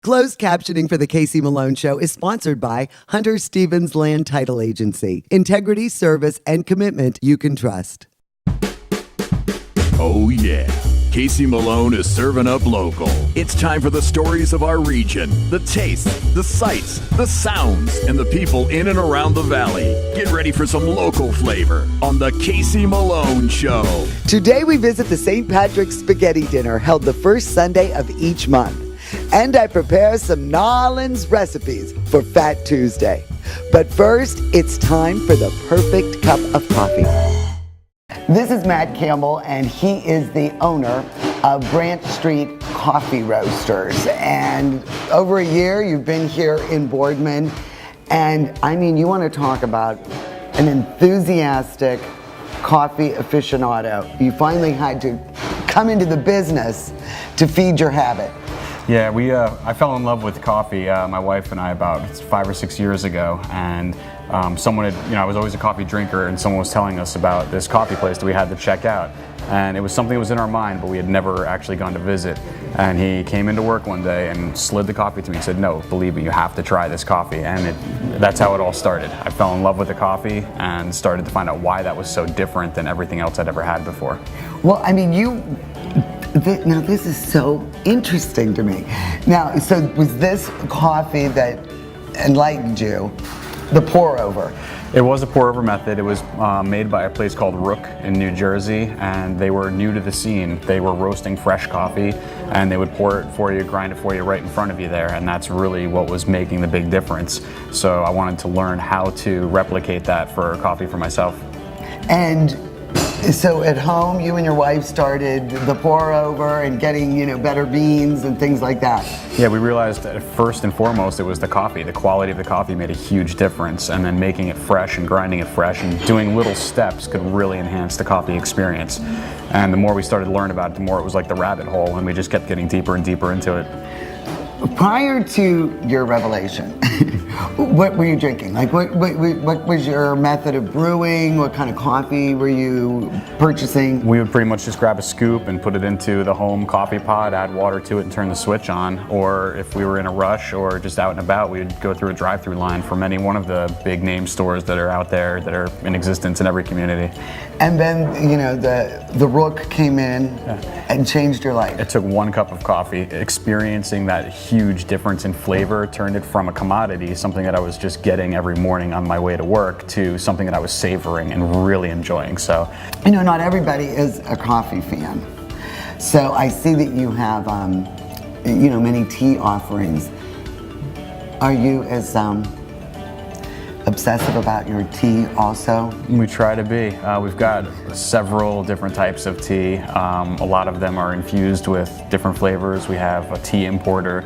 Closed captioning for The Casey Malone Show is sponsored by Hunter Stevens Land Title Agency. Integrity, service, and commitment you can trust. Oh yeah, Casey Malone is serving up local. It's time for the stories of our region, the tastes, the sights, the sounds, and the people in and around the valley. Get ready for some local flavor on the Casey Malone Show. Today we visit the St. Patrick's Spaghetti Dinner held the first Sunday of each month. And I prepare some Nolans recipes for Fat Tuesday. But first, it's time for the perfect cup of coffee. This is Matt Campbell, and he is the owner of Branch Street Coffee Roasters. And over a year, you've been here in Boardman. And I mean, you want to talk about an enthusiastic coffee aficionado. You finally had to come into the business to feed your habit. Yeah, I fell in love with coffee, my wife and I, about 5 or 6 years ago, and someone had, I was always a coffee drinker, and someone was telling us about this coffee place that we had to check out, and it was something that was in our mind, but we had never actually gone to visit. And he came into work one day and slid the coffee to me and said, "No, believe me, you have to try this coffee." And that's how it all started. I fell in love with the coffee and started to find out why that was so different than everything else I'd ever had before. Well, I mean, now this is so interesting to me. Now, so was this coffee that enlightened you, the pour over? It was a pour over method. It was made by a place called Rook in New Jersey, and they were new to the scene. They were roasting fresh coffee, and they would pour it for you, grind it for you right in front of you there, and that's really what was making the big difference. So I wanted to learn how to replicate that for coffee for myself. And so at home, you and your wife started the pour over and getting, better beans and things like that. Yeah, we realized that first and foremost it was the coffee. The quality of the coffee made a huge difference, and then making it fresh and grinding it fresh and doing little steps could really enhance the coffee experience. And the more we started to learn about it, the more it was like the rabbit hole, and we just kept getting deeper and deeper into it. Prior to your revelation, what were you drinking? Like, what was your method of brewing? What kind of coffee were you purchasing? We would pretty much just grab a scoop and put it into the home coffee pot, add water to it, and turn the switch on. Or if we were in a rush or just out and about, we would go through a drive-through line from any one of the big name stores that are out there that are in existence in every community. And then, the Rook came in and changed your life. It took one cup of coffee. Experiencing that huge difference in flavor turned it from a commodity, something that I was just getting every morning on my way to work, to something that I was savoring and really enjoying. So, not everybody is a coffee fan. So I see that you have, many tea offerings. Are you as obsessive about your tea also? We try to be. We've got several different types of tea. A lot of them are infused with different flavors. We have a tea importer,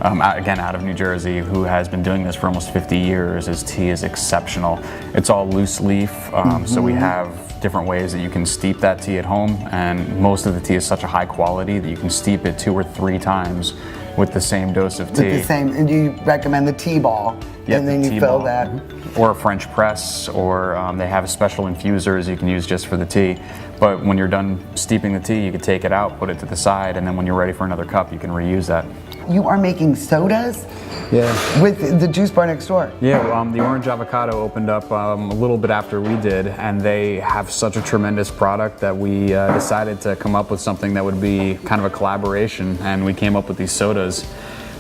again out of New Jersey, who has been doing this for almost 50 years. His tea is exceptional. It's all loose leaf, so we have different ways that you can steep that tea at home, and most of the tea is such a high quality that you can steep it 2 or 3 times with the same dose of tea. And do you recommend the tea ball? Yep, and then you fill that. Or a French press, or they have special infusers you can use just for the tea. But when you're done steeping the tea, you can take it out, put it to the side, and then when you're ready for another cup, you can reuse that. You are making sodas? Yeah. With the juice bar next door? Yeah, the Orange Avocado opened up a little bit after we did, and they have such a tremendous product that we decided to come up with something that would be kind of a collaboration, and we came up with these sodas.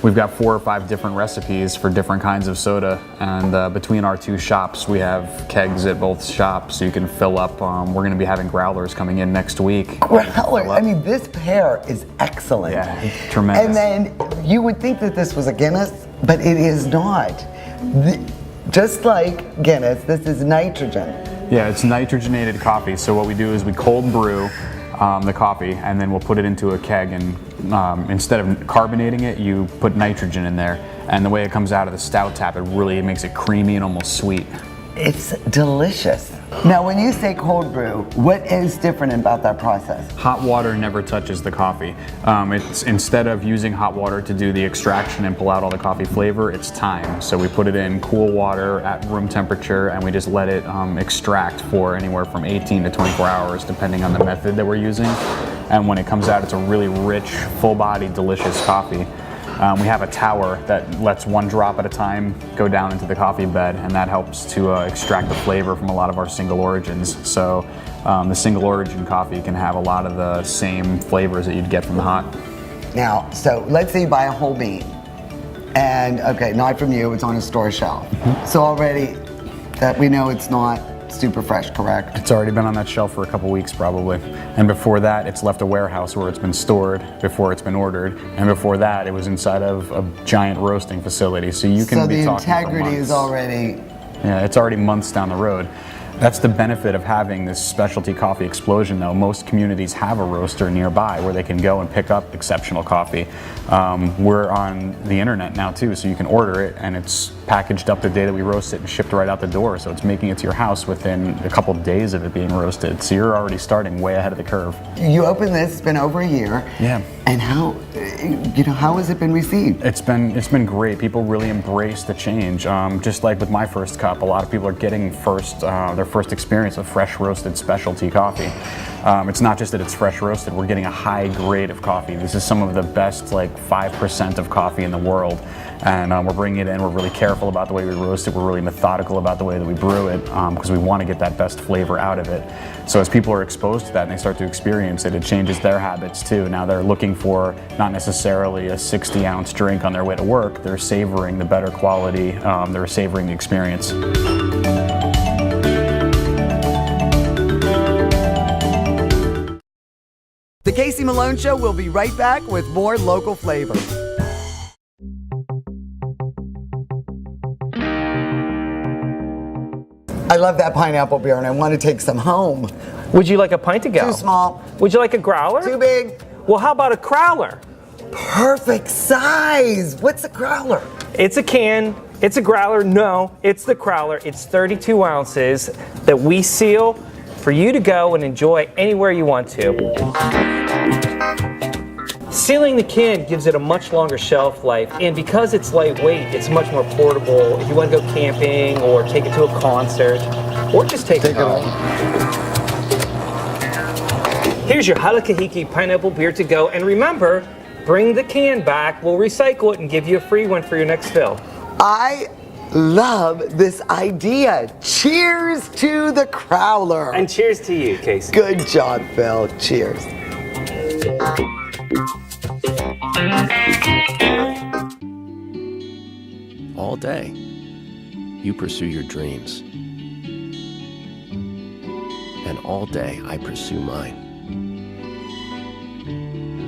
We've got 4 or 5 different recipes for different kinds of soda, and between our 2 shops, we have kegs at both shops so you can fill up. We're going to be having growlers coming in next week. Growlers? I mean, this pair is excellent. Yeah, tremendous. And then you would think that this was a Guinness, but it is not. Just like Guinness, this is nitrogen. Yeah, it's nitrogenated coffee. So what we do is we cold brew the coffee, and then we'll put it into a keg, and instead of carbonating it, you put nitrogen in there, and the way it comes out of the stout tap, it really makes it creamy and almost sweet. It's delicious. Now, when you say cold brew, what is different about that process? Hot water never touches the coffee. It's instead of using hot water to do the extraction and pull out all the coffee flavor, it's time. So we put it in cool water at room temperature, and we just let it extract for anywhere from 18 to 24 hours, depending on the method that we're using. And when it comes out, it's a really rich, full-bodied, delicious coffee. We have a tower that lets one drop at a time go down into the coffee bed, and that helps to extract the flavor from a lot of our single origins. So the single origin coffee can have a lot of the same flavors that you'd get from the hot. Now, so let's say you buy a whole bean, and okay, not from you, it's on a store shelf. So already that we know it's not super fresh, correct? It's already been on that shelf for a couple weeks probably. And before that, it's left a warehouse where it's been stored before it's been ordered. And before that, it was inside of a giant roasting facility. So you can be talking for months. So the integrity is already... Yeah, it's already months down the road. That's the benefit of having this specialty coffee explosion, though. Most communities have a roaster nearby where they can go and pick up exceptional coffee. We're on the internet now too, so you can order it and it's packaged up the day that we roast it and shipped right out the door. So it's making it to your house within a couple of days of it being roasted. So you're already starting way ahead of the curve. You opened this, it's been over a year. Yeah. And how has it been received? It's been great. People really embrace the change. Just like with my first cup, a lot of people are getting their first experience of fresh roasted specialty coffee. It's not just that it's fresh roasted, we're getting a high grade of coffee. This is some of the best, like 5% of coffee in the world. And we're bringing it in, we're really careful about the way we roast it, we're really methodical about the way that we brew it, because we want to get that best flavor out of it. So as people are exposed to that and they start to experience it, it changes their habits too. Now they're looking for not necessarily a 60-ounce drink on their way to work, they're savoring the better quality, they're savoring the experience. The Casey Malone Show will be right back with more local flavor. I love that pineapple beer and I want to take some home. Would you like a pint to go? Too small. Would you like a growler? Too big. Well, how about a crowler? Perfect size. What's a crowler? It's a can. It's a growler. No, it's the crowler. It's 32 ounces that we seal for you to go and enjoy anywhere you want to. Sealing the can gives it a much longer shelf life, and because it's lightweight, it's much more portable if you want to go camping or take it to a concert or just take it home. Here's your Halakahiki pineapple beer to go, and remember, bring the can back, we'll recycle it and give you a free one for your next fill. I love this idea. Cheers to the crowler. And cheers to you, Casey. Good job, Phil. Cheers. All day, you pursue your dreams. And all day, I pursue mine.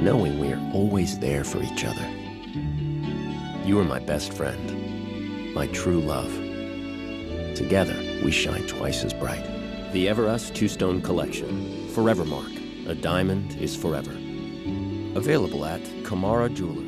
Knowing we are always there for each other. You are my best friend, my true love. Together, we shine twice as bright. The Ever Us Two-Stone Collection, Forevermark, a diamond is forever. Available at Kamara Jewelers.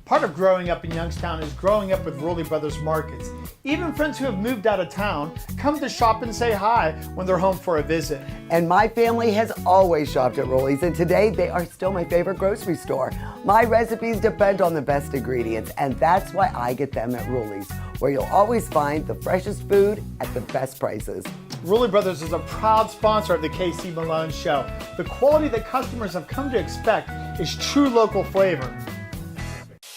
Part of growing up in Youngstown is growing up with Rowley Brothers Markets. Even friends who have moved out of town come to shop and say hi when they're home for a visit. And my family has always shopped at Rowley's, and today they are still my favorite grocery store. My recipes depend on the best ingredients, and that's why I get them at Rowley's, where you'll always find the freshest food at the best prices. Rowley Brothers is a proud sponsor of the KC Malone Show. The quality that customers have come to expect is true local flavor.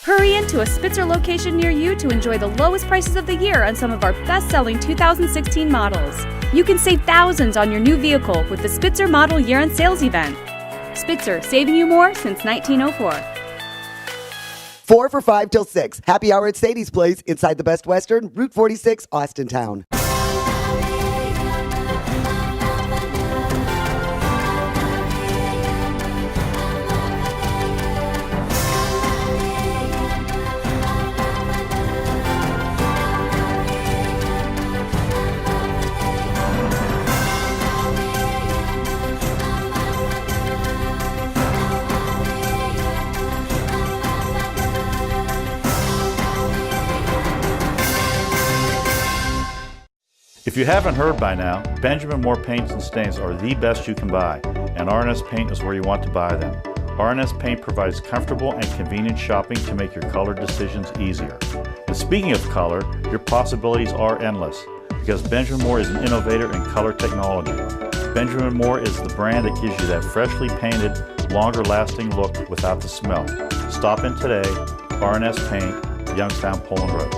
Hurry into a Spitzer location near you to enjoy the lowest prices of the year on some of our best-selling 2016 models. You can save thousands on your new vehicle with the Spitzer Model Year-End Sales Event. Spitzer, saving you more since 1904. 4 for $5 till 6. Happy hour at Sadie's Place inside the Best Western, Route 46, Austintown. If you haven't heard by now, Benjamin Moore Paints and Stains are the best you can buy, and R&S Paint is where you want to buy them. R&S Paint provides comfortable and convenient shopping to make your color decisions easier. And speaking of color, your possibilities are endless, because Benjamin Moore is an innovator in color technology. Benjamin Moore is the brand that gives you that freshly painted, longer lasting look without the smell. Stop in today. R&S Paint, Youngstown, Poland Road.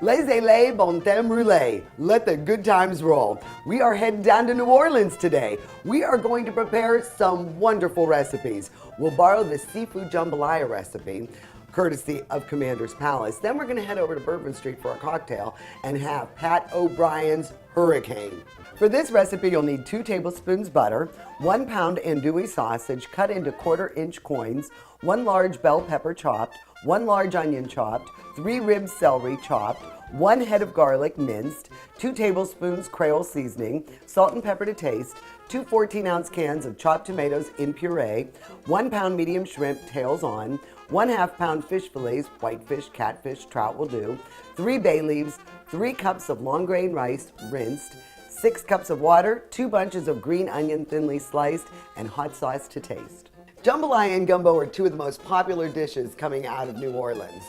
Laissez-les, bon temps roulé. Let the good times roll. We are heading down to New Orleans today. We are going to prepare some wonderful recipes. We'll borrow the seafood jambalaya recipe, courtesy of Commander's Palace. Then we're going to head over to Bourbon Street for a cocktail and have Pat O'Brien's Hurricane. For this recipe, you'll need 2 tablespoons butter, 1 pound andouille sausage cut into 1/4-inch coins, 1 large bell pepper chopped, 1 large onion chopped, 3 ribs celery chopped, 1 head of garlic minced, 2 tablespoons Creole seasoning, salt and pepper to taste, 2 14-ounce cans of chopped tomatoes in puree, 1 pound medium shrimp, tails on, 1/2 pound fish fillets, whitefish, catfish, trout will do, 3 bay leaves, 3 cups of long grain rice, rinsed, 6 cups of water, 2 bunches of green onion thinly sliced, and hot sauce to taste. Jambalaya and gumbo are 2 of the most popular dishes coming out of New Orleans.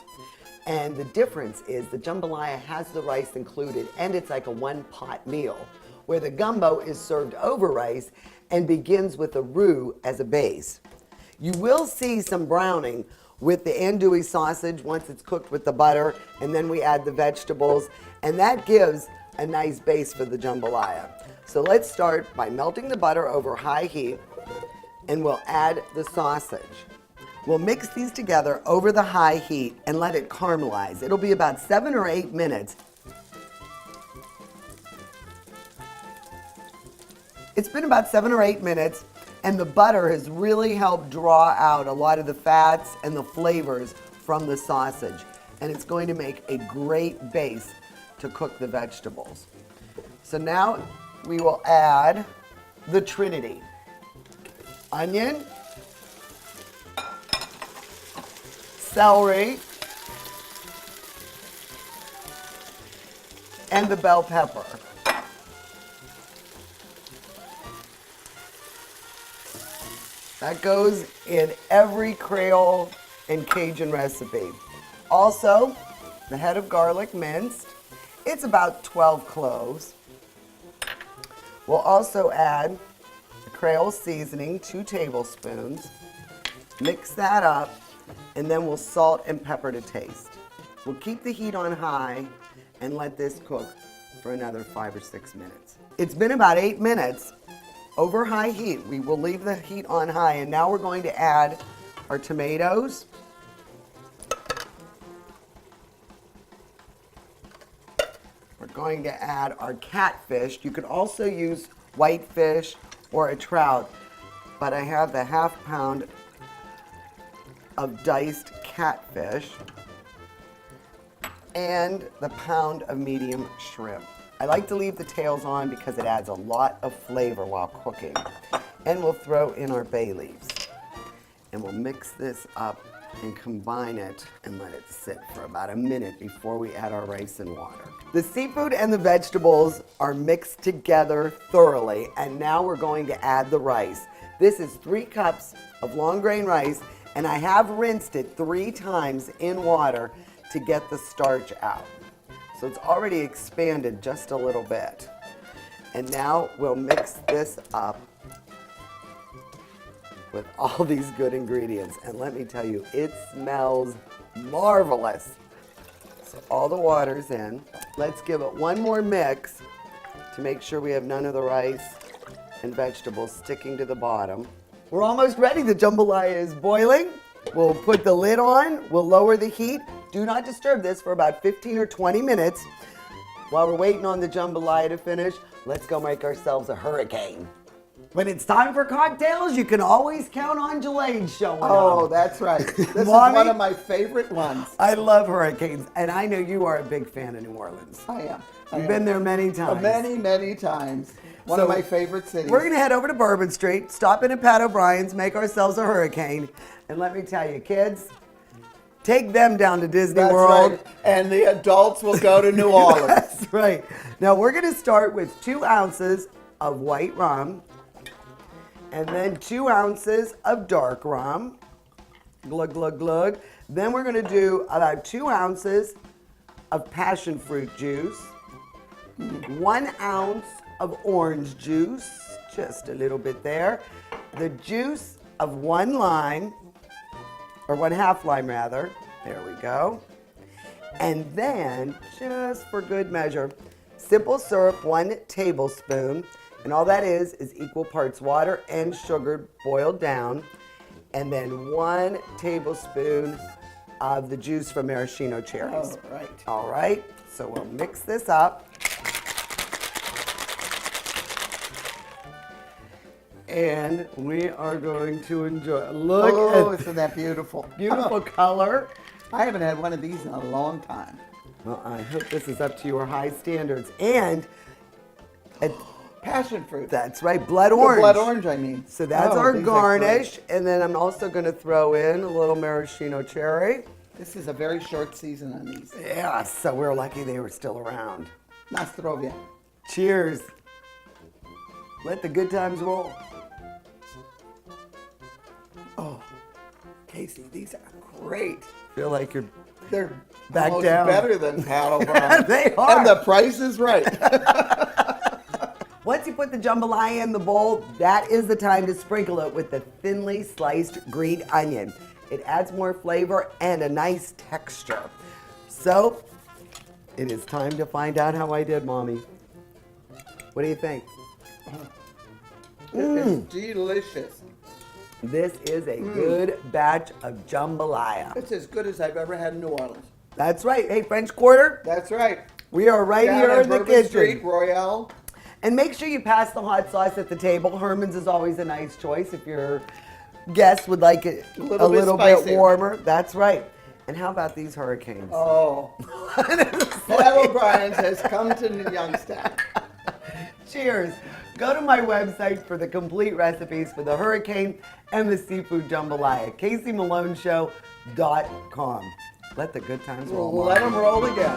And the difference is the jambalaya has the rice included and it's like a 1-pot meal, where the gumbo is served over rice and begins with a roux as a base. You will see some browning with the andouille sausage once it's cooked with the butter, and then we add the vegetables, and that gives a nice base for the jambalaya. So let's start by melting the butter over high heat, and we'll add the sausage. We'll mix these together over the high heat and let it caramelize. It'll be about 7 or 8 minutes. It's been about 7 or 8 minutes, and the butter has really helped draw out a lot of the fats and the flavors from the sausage. And it's going to make a great base to cook the vegetables. So now we will add the Trinity. Onion, celery, and the bell pepper. That goes in every Creole and Cajun recipe. Also, the head of garlic minced. It's about 12 cloves. We'll also add the Creole seasoning, 2 tablespoons. Mix that up, and then we'll salt and pepper to taste. We'll keep the heat on high and let this cook for another 5 or 6 minutes. It's been about 8 minutes over high heat. We will leave the heat on high, and now we're going to add our tomatoes. We're going to add our catfish. You could also use whitefish or a trout, but I have the 1/2 pound of diced catfish and the pound of medium shrimp. I like to leave the tails on because it adds a lot of flavor while cooking. And we'll throw in our bay leaves. And we'll mix this up and combine it and let it sit for about a minute before we add our rice and water. The seafood and the vegetables are mixed together thoroughly, and now we're going to add the rice. This is 3 cups of long grain rice, and I have rinsed it 3 times in water to get the starch out. So it's already expanded just a little bit. And now we'll mix this up with all these good ingredients. And let me tell you, it smells marvelous. So all the water's in. Let's give it one more mix to make sure we have none of the rice and vegetables sticking to the bottom. We're almost ready. The jambalaya is boiling. We'll put the lid on. We'll lower the heat. Do not disturb this for about 15 or 20 minutes. While we're waiting on the jambalaya to finish, let's go make ourselves a hurricane. When it's time for cocktails, you can always count on Jelaine showing up. Oh, that's right. This is Mommy, one of my favorite ones. I love hurricanes, and I know you are a big fan of New Orleans. I am. You've been there many times. Many, many times. One of my favorite cities. We're going to head over to Bourbon Street, stop in at Pat O'Brien's, make ourselves a hurricane. And let me tell you, kids, take them down to Disney World. Right. And the adults will go to New Orleans. That's right. Now we're going to start with 2 ounces of white rum, and then 2 ounces of dark rum. Glug, glug, glug. Then we're going to do about 2 ounces of passion fruit juice. 1 ounce of orange juice, just a little bit there. The juice of 1 lime, or 1/2 lime rather. There we go. And then, just for good measure, simple syrup, 1 tablespoon. And all that is equal parts water and sugar boiled down. And then 1 tablespoon of the juice from maraschino cherries. Oh, right. All right, so we'll mix this up. And we are going to enjoy. Look at isn't that beautiful? beautiful color. I haven't had one of these in a long time. Well, I hope this is up to your high standards. And Passion fruit. that's right, blood orange. Blood orange, I mean. So that's Oh, our these are garnish. great. And then I'm also going to throw in a little maraschino cherry. This is a very short season on these. Yeah, so we're lucky they were still around. Nastrovia. Cheers. Let the good times roll. Oh, Casey, these are great. Feel like you're They're Back almost down. better than Paddlebrown. They are. And the price is right. Once you put the jambalaya in the bowl, that is the time to sprinkle it with the thinly sliced green onion. It adds more flavor and a nice texture. So, it is time to find out how I did, Mommy. What do you think? It's delicious. This is a good batch of jambalaya. It's as good as I've ever had in New Orleans. That's right. Hey, French Quarter, That's right. we are right Down here on in the Bourbon kitchen. Street, Royale. And make sure you pass the hot sauce at the table. Herman's is always a nice choice if your guest would like it a Little little bit bit spicier. warmer. That's right. And how about these hurricanes? Oh. Pat O'Brien's has come to Youngstown. Cheers. Go to my website for the complete recipes for the hurricane and the seafood jambalaya. CaseyMaloneShow.com. Let the good times roll. Let them roll again.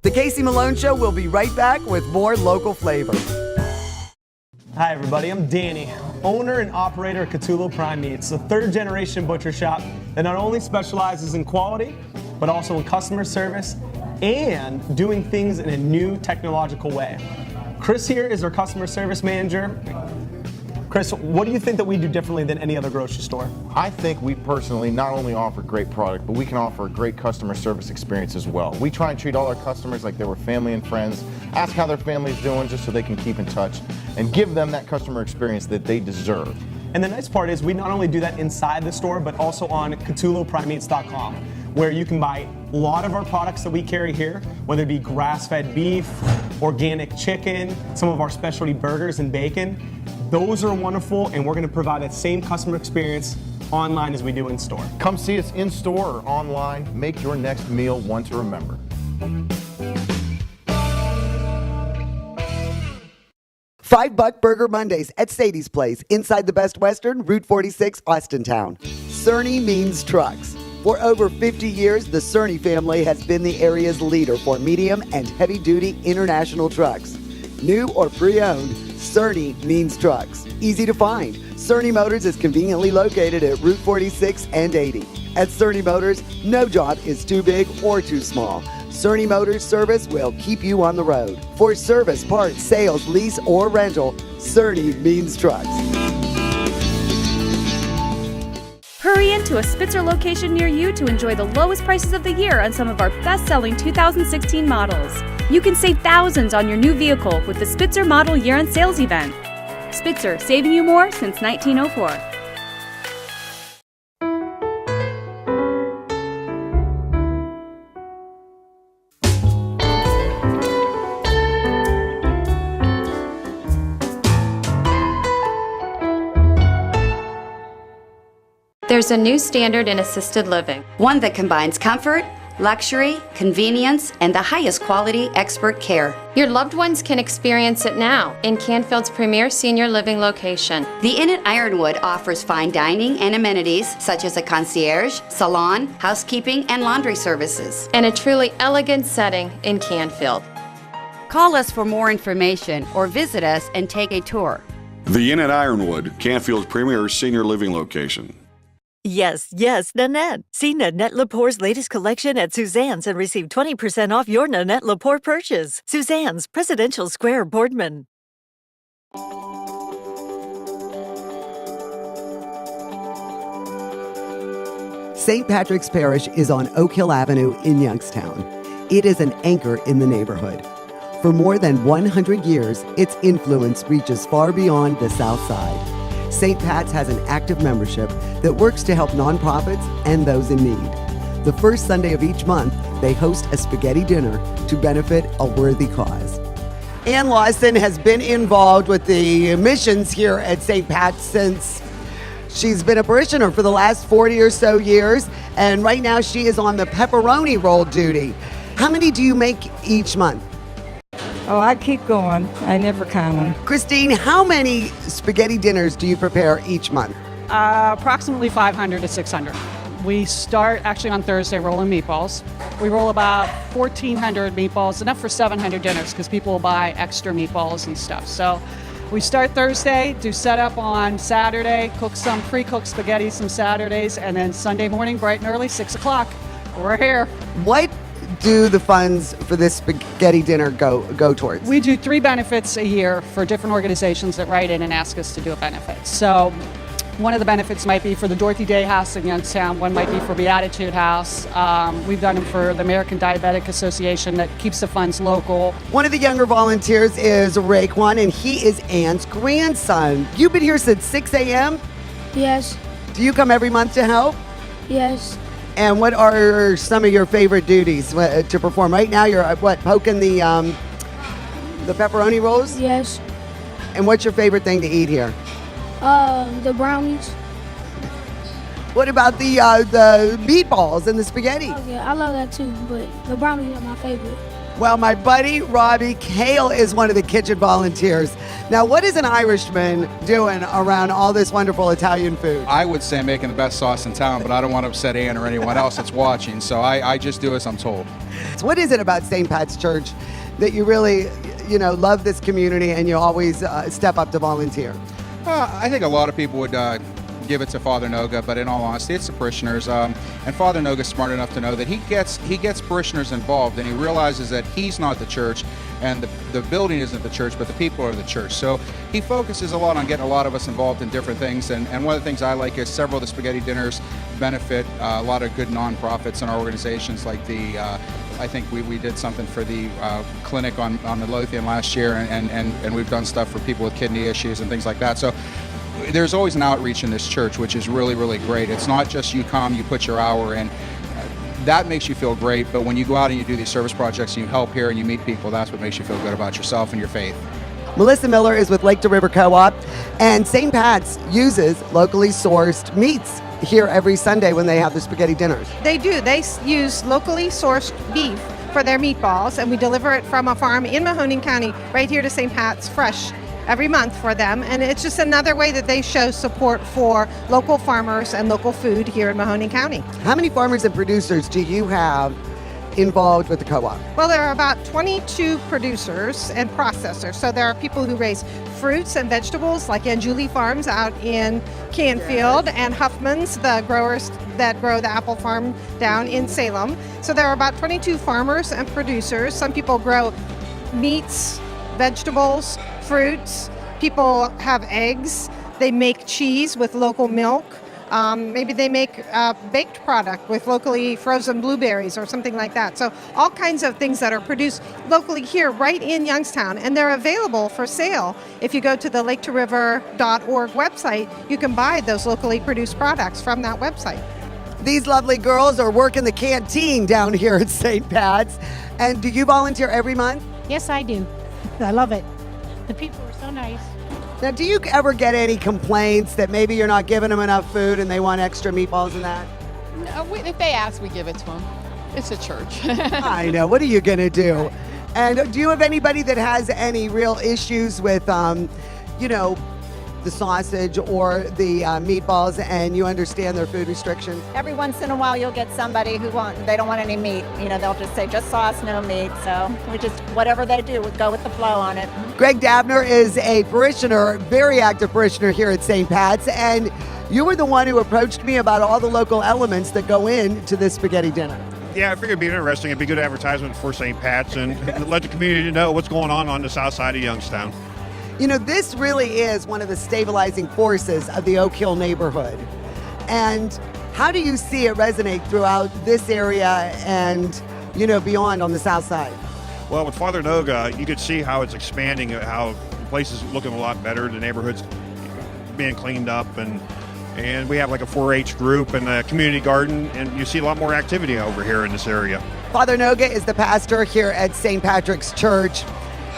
The Casey Malone Show will be right back with more local flavor. Hi everybody, I'm Danny, owner and operator of Cthulhu Prime Meats, a third-generation butcher shop that not only specializes in quality, but also in customer service and doing things in a new technological way. Chris here is our customer service manager. Chris, what do you think that we do differently than any other grocery store? I think we personally not only offer great product, but we can offer a great customer service experience as well. We try and treat all our customers like they were family and friends, ask how their family's doing just so they can keep in touch, and give them that customer experience that they deserve. And the nice part is we not only do that inside the store, but also on CthulhuPrimeMeats.com, where you can buy a lot of our products that we carry here, whether it be grass-fed beef, organic chicken, some of our specialty burgers and bacon. Those are wonderful, and we're going to provide that same customer experience online as we do in store. Come see us in store or online. Make your next meal one to remember. $5 Burger Mondays at Sadie's Place, inside the Best Western, Route 46, Austintown. Cerny means trucks. For over 50 years, the Cerny family has been the area's leader for medium and heavy-duty international trucks. New or pre-owned, Cerny means trucks. Easy to find. Cerny Motors is conveniently located at Route 46 and 80. At Cerny Motors, no job is too big or too small. Cerny Motors service will keep you on the road. For service, parts, sales, lease, or rental, Cerny means trucks. Hurry into a Spitzer location near you to enjoy the lowest prices of the year on some of our best-selling 2016 models. You can save thousands on your new vehicle with the Spitzer Model Year-End Sales Event. Spitzer, saving you more since 1904. There's a new standard in assisted living, one that combines comfort, luxury, convenience, and the highest quality expert care. Your loved ones can experience it now in Canfield's premier senior living location. The Inn at Ironwood offers fine dining and amenities such as a concierge, salon, housekeeping, and laundry services. And a truly elegant setting in Canfield. Call us for more information or visit us and take a tour. The Inn at Ironwood, Canfield's premier senior living location. Yes, Nanette. See Nanette Lepore's latest collection at Suzanne's and receive 20% off your Nanette Lepore purchase. Suzanne's, Presidential Square, Boardman. St. Patrick's Parish is on Oak Hill Avenue in Youngstown. It is an anchor in the neighborhood. For more than 100 years, its influence reaches far beyond the South Side. St. Pat's has an active membership that works to help nonprofits and those in need. The first Sunday of each month, they host a spaghetti dinner to benefit a worthy cause. Ann Lawson has been involved with the missions here at St. Pat's since she's been a parishioner for the last 40 or so years, and right now she is on the pepperoni roll duty. How many do you make each month? Oh, I keep going. I never count them. Christine, how many spaghetti dinners do you prepare each month? Approximately 500 to 600. We start actually on Thursday rolling meatballs. We roll about 1,400 meatballs, enough for 700 dinners because people will buy extra meatballs and stuff. So we start Thursday, do setup on Saturday, cook some pre-cooked spaghetti some Saturdays, and then Sunday morning, bright and early, 6 o'clock, we're here. What do the funds for this spaghetti dinner go towards? We do 3 benefits a year for different organizations that write in and ask us to do a benefit. So one of the benefits might be for the Dorothy Day House in Youngstown. One might be for Beatitude House. We've done them for the American Diabetic Association that keeps the funds local. One of the younger volunteers is Raekwon, and he is Ann's grandson. You've been here since 6 a.m.? Yes. Do you come every month to help? Yes. And what are some of your favorite duties to perform? Right now you're, poking the pepperoni rolls? Yes. And what's your favorite thing to eat here? The brownies. What about the meatballs and the spaghetti? Oh, yeah, I love that too, but the brownies are my favorite. Well, my buddy Robbie Cale is one of the kitchen volunteers. Now, what is an Irishman doing around all this wonderful Italian food? I would say making the best sauce in town, but I don't want to upset Ann or anyone else that's watching, so I just do as I'm told. So what is it about St. Pat's Church that you really, love this community and you always step up to volunteer? I think a lot of people would give it to Father Noga, but in all honesty, it's the parishioners. And Father Noga's smart enough to know that he gets parishioners involved, and he realizes that he's not the church, and the building isn't the church, but the people are the church. So he focuses a lot on getting a lot of us involved in different things. And one of the things I like is several of the spaghetti dinners benefit a lot of good nonprofits and organizations, like I think we did something for the clinic on Midlothian last year, and we've done stuff for people with kidney issues and things like that. So there's always an outreach in this church, which is really, really great. It's not just you come, you put your hour in. That makes you feel great, but when you go out and you do these service projects and you help here and you meet people, that's what makes you feel good about yourself and your faith. Melissa Miller is with Lake to River Co-op, and St. Pat's uses locally sourced meats here every Sunday when they have the spaghetti dinners. They do. They use locally sourced beef for their meatballs, and we deliver it from a farm in Mahoning County right here to St. Pat's fresh every month for them. And it's just another way that they show support for local farmers and local food here in Mahoning County. How many farmers and producers do you have involved with the co-op? Well, there are about 22 producers and processors. So there are people who raise fruits and vegetables, like Anjuli Farms out in Canfield, and Huffman's, the growers that grow the apple farm down in Salem. So there are about 22 farmers and producers. Some people grow meats, vegetables, fruits. People have eggs. They make cheese with local milk. Maybe they make a baked product with locally frozen blueberries or something like that. So all kinds of things that are produced locally here right in Youngstown, and they're available for sale. If you go to the laketoriver.org website, you can buy those locally produced products from that website. These lovely girls are working the canteen down here at St. Pat's. And do you volunteer every month? Yes, I do. I love it. The people are so nice. Now, do you ever get any complaints that maybe you're not giving them enough food and they want extra meatballs and that? No, if they ask, we give it to them. It's a church. I know. What are you going to do? And do you have anybody that has any real issues with, the sausage or the meatballs, and you understand their food restrictions? Every once in a while, you'll get somebody they don't want any meat. You know, they'll just say just sauce, no meat. So we just, whatever they do, we go with the flow on it. Greg Dabner is a parishioner, very active parishioner here at St. Pat's, and you were the one who approached me about all the local elements that go into this spaghetti dinner. Yeah, I figured it'd be interesting. It'd be good advertisement for St. Pat's and let the community know what's going on the south side of Youngstown. You know, this really is one of the stabilizing forces of the Oak Hill neighborhood. And how do you see it resonate throughout this area and, you know, beyond on the south side? Well, with Father Noga, you could see how it's expanding, how the place is looking a lot better, the neighborhood's being cleaned up, and we have like a 4-H group and a community garden, and you see a lot more activity over here in this area. Father Noga is the pastor here at St. Patrick's Church.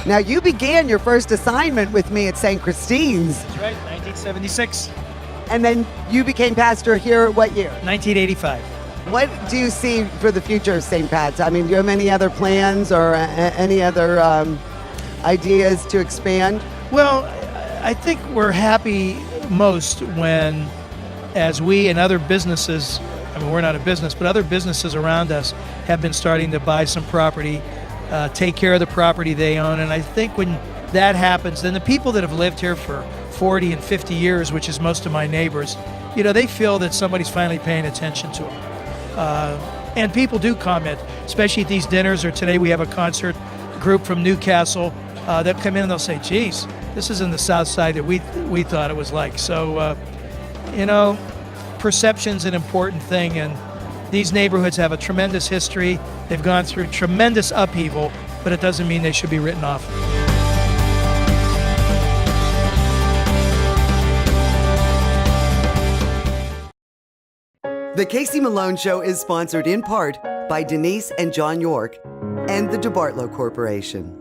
Now, you began your first assignment with me at St. Christine's. That's right, 1976. And then you became pastor here what year? 1985. What do you see for the future of St. Pat's? I mean, do you have any other plans or any other ideas to expand? Well, I think we're happy most when, as we and other businesses, I mean, we're not a business, but other businesses around us have been starting to buy some property, take care of the property they own. And I think when that happens, then the people that have lived here for 40 and 50 years, which is most of my neighbors, you know, they feel that somebody's finally paying attention to them. And people do comment, especially at these dinners, or today we have a concert group from Newcastle that come in and they'll say, geez, this isn't the south side that we thought it was like. So, you know, perception's an important thing, and these neighborhoods have a tremendous history. They've gone through tremendous upheaval, but it doesn't mean they should be written off. The Casey Malone Show is sponsored in part by Denise and John York and the DeBartolo Corporation.